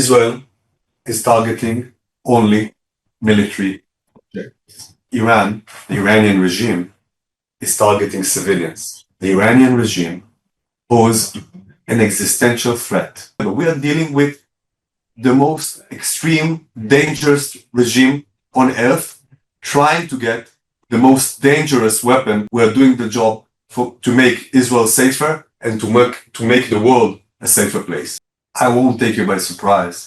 Israel is targeting only military objectives. Iran, the Iranian regime, is targeting civilians. The Iranian regime poses an existential threat. We are dealing with the most extreme, dangerous regime on earth, trying to get the most dangerous weapon. We are doing the job to make Israel safer and to make the world a safer place. I won't take you by surprise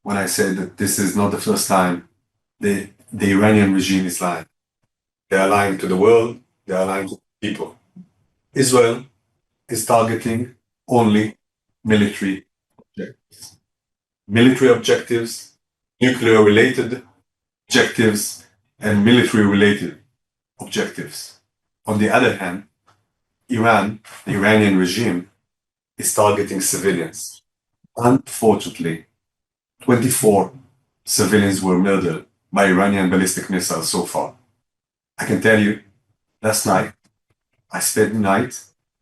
when I say that this is not the first time the Iranian regime is lying. They are lying to the world, they are lying to people. Israel is targeting only military objectives. Military objectives, nuclear-related objectives, and military-related objectives. On the other hand, Iran, the Iranian regime, is targeting civilians. Unfortunately, 24 civilians were murdered by Iranian ballistic missiles so far. I can tell you, last night, I spent the night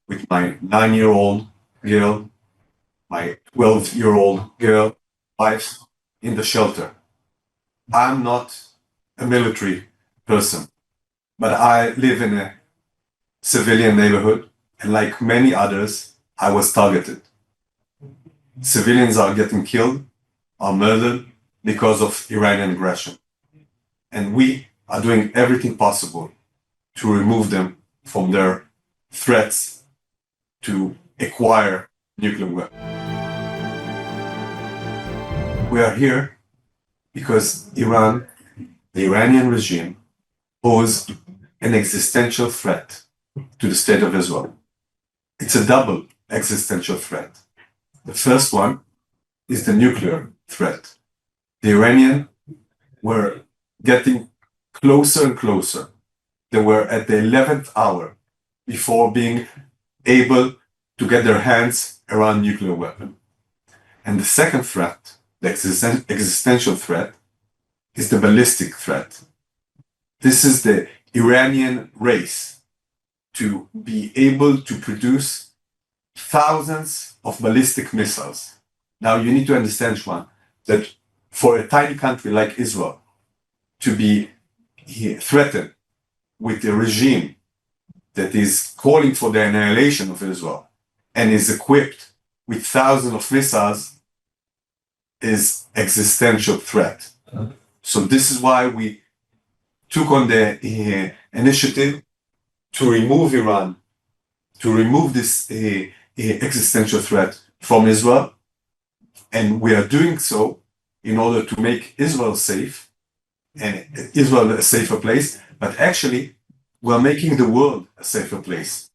with my 9-year-old girl, my 12-year-old girl, wife, in the shelter. I'm not a military person, but I live in a civilian neighborhood, and like many others, I was targeted. Civilians are getting killed, are murdered because of Iranian aggression. And we are doing everything possible to remove them from their threats to acquire nuclear weapons. We are here because Iran, the Iranian regime, posed an existential threat to the state of Israel. It's a double existential threat. The first one is the nuclear threat. The Iranians were getting closer and closer. They were at the 11th hour before being able to get their hands around nuclear weapon. And the second threat, the existential threat, is the ballistic threat. This is the Iranian race to be able to produce thousands of ballistic missiles. Now you need to understand, Shwan, that for a tiny country like Israel to be threatened with a regime that is calling for the annihilation of Israel and is equipped with thousands of missiles is existential threat. So this is why we took on the initiative to remove Iran, to remove this existential threat from Israel. And we are doing so in order to make Israel safe and Israel a safer place. But actually, we're making the world a safer place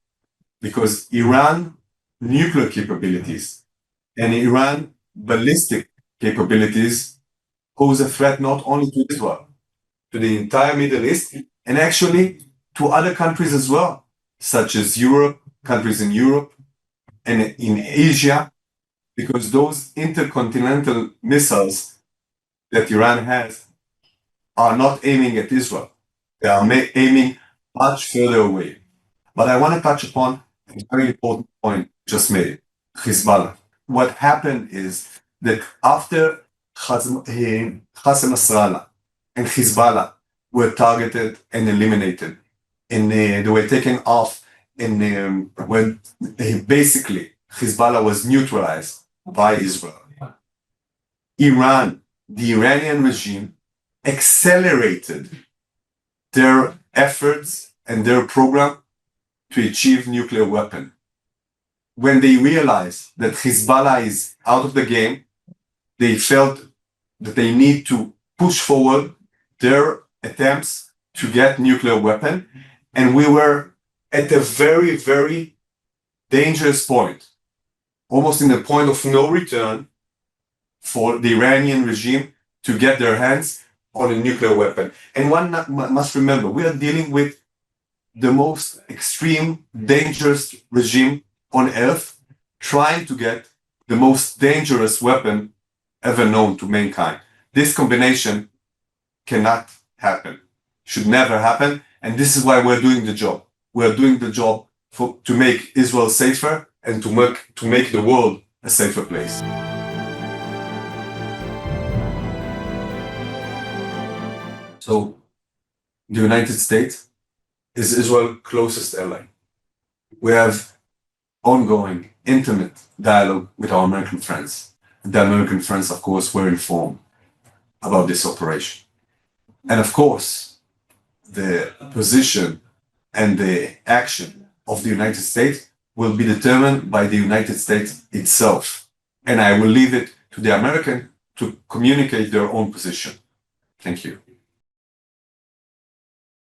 because Iran nuclear capabilities and Iran ballistic capabilities pose a threat not only to Israel, to the entire Middle East, and actually to other countries as well, such as Europe, countries in Europe and in Asia, because those intercontinental missiles that Iran has are not aiming at Israel. They are aiming much further away. But I want to touch upon a very important point just made, Hezbollah. What happened is that after Hassan Nasrallah and Hezbollah were targeted and eliminated, and they were taken off, and when basically Hezbollah was neutralized by Israel, Iran, the Iranian regime, accelerated their efforts and their program to achieve nuclear weapon. When they realized that Hezbollah is out of the game, they felt that they need to push forward their attempts to get nuclear weapon. And we were at a very, very dangerous point, almost in the point of no return for the Iranian regime to get their hands on a nuclear weapon. And one must remember, we are dealing with the most extreme, dangerous regime on earth, trying to get the most dangerous weapon ever known to mankind. This combination cannot happen, should never happen, and this is why we're doing the job. We're doing the job to make Israel safer and to make the world a safer place. So the United States is Israel's closest ally. We have ongoing, intimate dialogue with our American friends. The American friends, of course, were informed about this operation. And of course, the position and the action of the United States will be determined by the United States itself. And I will leave it to the American to communicate their own position. Thank you.